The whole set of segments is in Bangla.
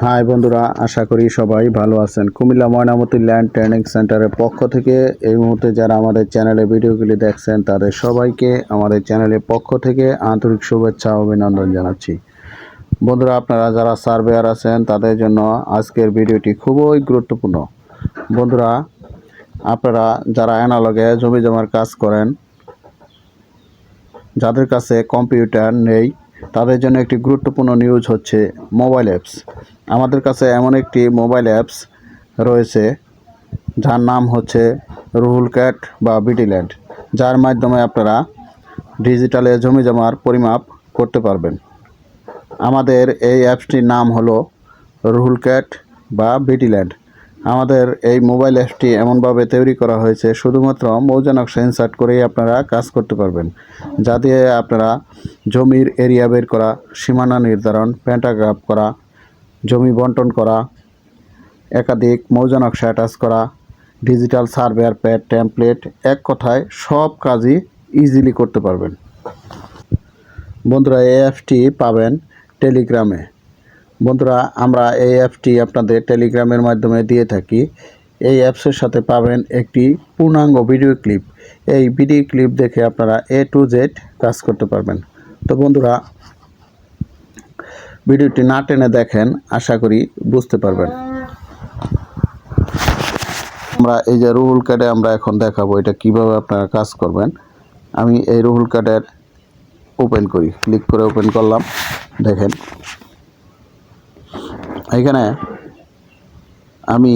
হাই বন্ধুরা, আশা করি সবাই ভালো আছেন। কুমিল্লা ময়নামতি ল্যান্ড ট্রেনিং সেন্টারের পক্ষ থেকে এই মুহূর্তে যারা আমাদের চ্যানেলে ভিডিওগুলি দেখছেন তাদের সবাইকে আমাদের চ্যানেলের পক্ষ থেকে আন্তরিক শুভেচ্ছা ও অভিনন্দন জানাচ্ছি। বন্ধুরা, আপনারা যারা সার্ভেয়ার আছেন তাদের জন্য আজকের ভিডিওটি খুবই গুরুত্বপূর্ণ। বন্ধুরা, আপনারা যারা অ্যানালগে জমি জমার কাজ করেন, যাদের কাছে কম্পিউটার নেই তাদের জন্য একটি গুরুত্বপূর্ণ নিউজ হচ্ছে মোবাইল অ্যাপস। আমাদের কাছে এমন একটি মোবাইল অ্যাপস রয়েছে যার নাম হচ্ছে রুহুল ক্যাট বা বিটিল্যান্ড, যার মাধ্যমে আপনারা ডিজিটালে জমি জমার পরিমাপ করতে পারবেন। আমাদের এই অ্যাপসটির নাম হলো রুহুল ক্যাট বা বিটিল্যান্ড। আমাদের এই মোবাইল অ্যাপসটি এমনভাবে তৈরি করা হয়েছে শুধুমাত্র মৌজা নকশা ইনসার্ট করেই আপনারা কাজ করতে পারবেন, যা দিয়ে আপনারা জমির এরিয়া বের করা, সীমানা নির্ধারণ, প্যান্টাগ্রাফ করা, জমি বন্টন করা, একাধিক মৌজা নকশা অ্যাটাচ করা, ডিজিটাল সার্ভেয়ার প্যাড, টেমপ্লেট, এক কথায় সব কাজই ইজিলি করতে পারবেন। বন্ধুরা, এই অ্যাপসটি পাবেন টেলিগ্রামে। বন্ধুরা, আমরা এই অ্যাপসটি আপনাদের টেলিগ্রামের মাধ্যমে দিয়ে থাকি। এই অ্যাপসের সাথে পাবেন একটি পূর্ণাঙ্গ ভিডিও ক্লিপ। এই ভিডিও ক্লিপ দেখে আপনারা A to Z কাজ করতে পারবেন। তো বন্ধুরা, ভিডিওটি না টেনে দেখেন, আশা করি বুঝতে পারবেন। আমরা এই যে রুহুল কার্ডে আমরা এখন দেখাবো এটা কিভাবে আপনারা কাজ করবেন। আমি এই রুহুল কার্ডের ওপেন করি, ক্লিক করে ওপেন করলাম। দেখেন এখানে আমি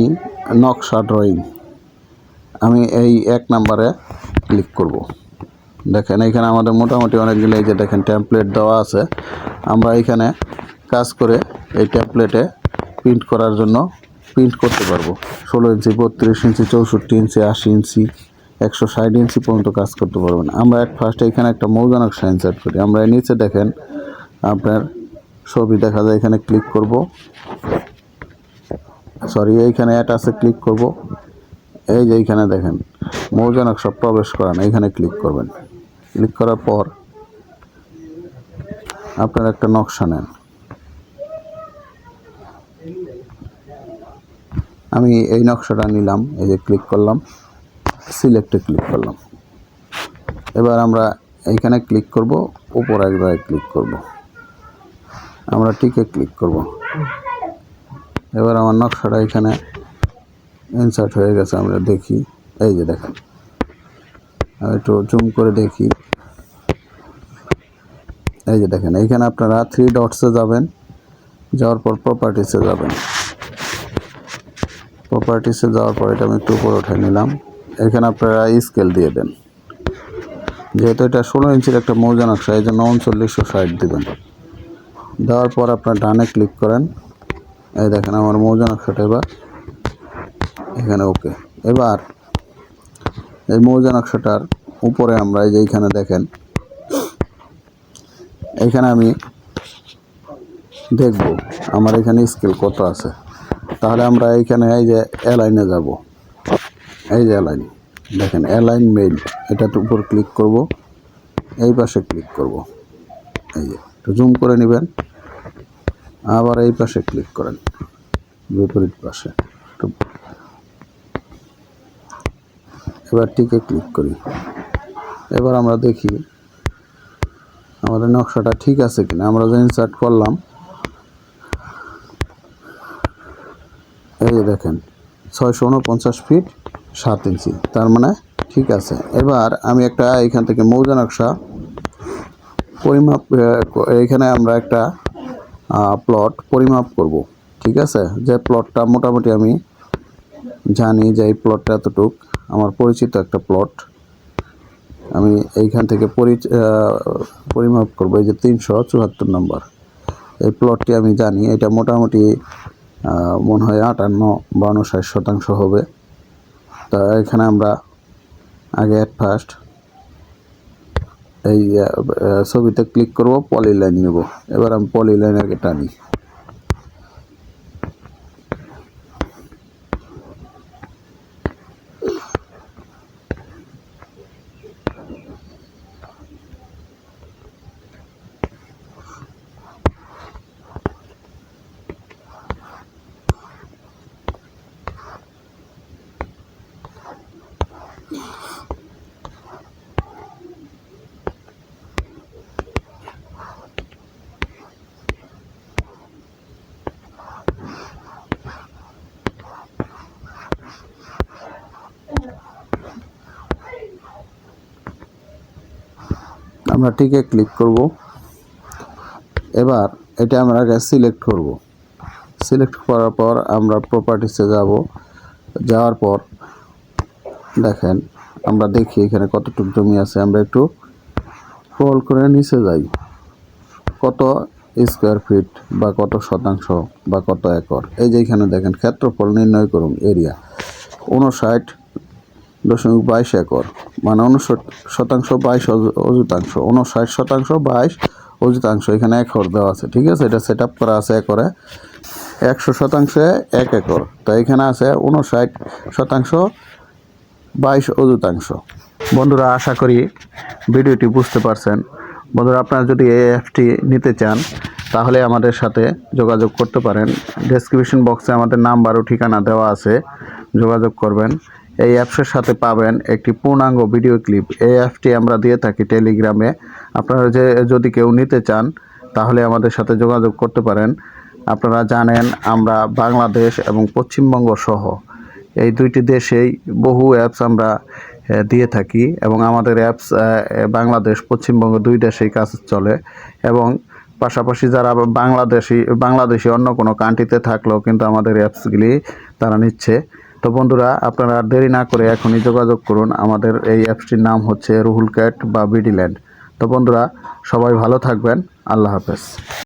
নকশা ড্রয়িং, আমি এই 1 নম্বরে ক্লিক করব। দেখেন এখানে আমাদের মোটামুটি অনেকগুলো এই যে দেখেন টেমপ্লেট দেওয়া আছে। আমরা এখানে কাজ করে এই টেমপ্লেটে প্রিন্ট করার জন্য প্রিন্ট করতে পারবো। 16 ইঞ্চি, 32 ইঞ্চি, 64 ইঞ্চি, 80 ইঞ্চি, 160 ইঞ্চি পর্যন্ত কাজ করতে পারবেন। আমরা ফার্স্টে এখানে একটা মৌজা নকশা ইনসার্ট করি। আমরা এর নিচে দেখেন আপনার ছবি দেখা যায়, এখানে ক্লিক করব। এইখানে অ্যাটাচে ক্লিক করব। এই যে এইখানে দেখেন মৌজা নকশা প্রবেশ করান, এইখানে ক্লিক করবেন। ক্লিক করার পর আপনার একটা নকশা নেন। আমি এই নকশাটা নিলাম, এই যে ক্লিক করলাম, সিলেক্টে ক্লিক করলাম। এবার আমরা এইখানে ক্লিক করব, উপর একবারে ক্লিক করব, আমরা টিকে ক্লিক করব। এবার আমার নকশাটা এখানে ইনসার্ট হয়ে গেছে। আমরা দেখি, এই যে দেখেন, একটু জুম করে দেখি। এই যে দেখেন এইখানে আপনারা 3 ডটসে যাবেন, যাওয়ার পর প্রপার্টিসে যাবেন। প্রপার্টিসে যাওয়ার পর এটা আমি একটু উপরে উঠে নিলাম। এখানে আপনারা স্কেল দিয়ে দেন। যেহেতু এটা 16 ইঞ্চির একটা মৌজা নকশা, এই জন্য 3960 দেবেন। দেওয়ার পর আপনার ডানে ক্লিক করেন। এই দেখেন আমার মৌজা নকশাটা এবার এখানে ওকে। এবার এই মৌজা নকশাটার উপরে আমরা এই যে এইখানে দেখেন, এইখানে আমি দেখব আমার এখানে স্কেল কত আছে। তাহলে আমরা এইখানে এই যে অ্যালাইনে যাব। এই যে অ্যালাইন, দেখেন অ্যালাইন মেইল, এটার উপর ক্লিক করব, এই পাশে ক্লিক করব। এই যে একটু জুম করে নেবেন, আবার এই পাশে ক্লিক করেন, বিপরীত পাশে। এবার টিকে ক্লিক করি। এবার আমরা দেখি আমাদের নকশাটা ঠিক আছে কিনা। আমরা যে ইনসার্ট করলাম, এই যে দেখেন 649 ফিট 7 ইঞ্চি, তার মানে ঠিক আছে। এবার আমি একটা এখান থেকে মৌজা নকশা পরিমাপ, এখানে আমরা একটা প্লট পরিমাপ করব। ঠিক আছে, যে প্লটটা মোটামুটি আমি জানি যে এই প্লটটা এতটুক, আমার পরিচিত একটা প্লট। আমি এইখান থেকে পরিমাপ করব। এই যে 374 নম্বর এই প্লটটি আমি জানি, এটা মোটামুটি মনে হয় 58-62-60 হবে। তা এখানে আমরা আগে অ্যাট ফার্স্ট এই ছবিতে ক্লিক করব, পলি লাইন নেব। এবার আমি পলি লাইন আগে টানি। আমরা টিকে ক্লিক করব। এবার এটা আমরা আগে সিলেক্ট করব। সিলেক্ট করার পর আমরা প্রপার্টিসে যাব। যাওয়ার পর দেখেন আমরা দেখি এখানে কতটুকু জমি আছে। আমরা একটু স্ক্রল করে নিচে যাই, কত স্কোয়ার ফিট বা কত শতাংশ বা কত একর। এই যে এখানে দেখেন ক্ষেত্রফল নির্ণয় করুন, এরিয়া 59.22 একর, মানে 59% 22 অযুতাংশ, 59% 22 অযুতাংশ। এখানে একর দেওয়া আছে, ঠিক আছে। এটা সেট আপ করা আছে একরে, 100% 1 একর। তো এখানে আছে 59% 22 অযুতাংশ। বন্ধুরা, আশা করি ভিডিওটি বুঝতে পারছেন। বন্ধুরা, আপনারা যদি এই অ্যাপটি নিতে চান তাহলে আমাদের সাথে যোগাযোগ করতে পারেন। ডেসক্রিপশন বক্সে আমাদের নাম্বার ও ঠিকানা দেওয়া আছে, যোগাযোগ করবেন। এই অ্যাপসের সাথে পাবেন একটি পূর্ণাঙ্গ ভিডিও ক্লিপ। এই অ্যাপটি আমরা দিয়ে থাকি টেলিগ্রামে। আপনারা যদি কেউ নিতে চান তাহলে আমাদের সাথে যোগাযোগ করতে পারেন। আপনারা জানেন আমরা বাংলাদেশ এবং পশ্চিমবঙ্গ সহ এই দুইটি দেশেই বহু অ্যাপস আমরা দিয়ে থাকি, এবং আমাদের অ্যাপস বাংলাদেশ পশ্চিমবঙ্গ দুই দেশেই কাজ চলে। এবং পাশাপাশি যারা বাংলাদেশি অন্য কোনো কান্ট্রিতে থাকলেও কিন্তু আমাদের অ্যাপসগুলি তারা নিচ্ছে। তো বন্ধুরা, আপনারা আর দেরি না করে এখনই যোগাযোগ করুন। আমাদের এই অ্যাপসটির নাম হচ্ছে রুহুল ক্যাট বা বিডি ল্যান্ড। তো বন্ধুরা, সবাই ভালো থাকবেন। আল্লাহ হাফেজ।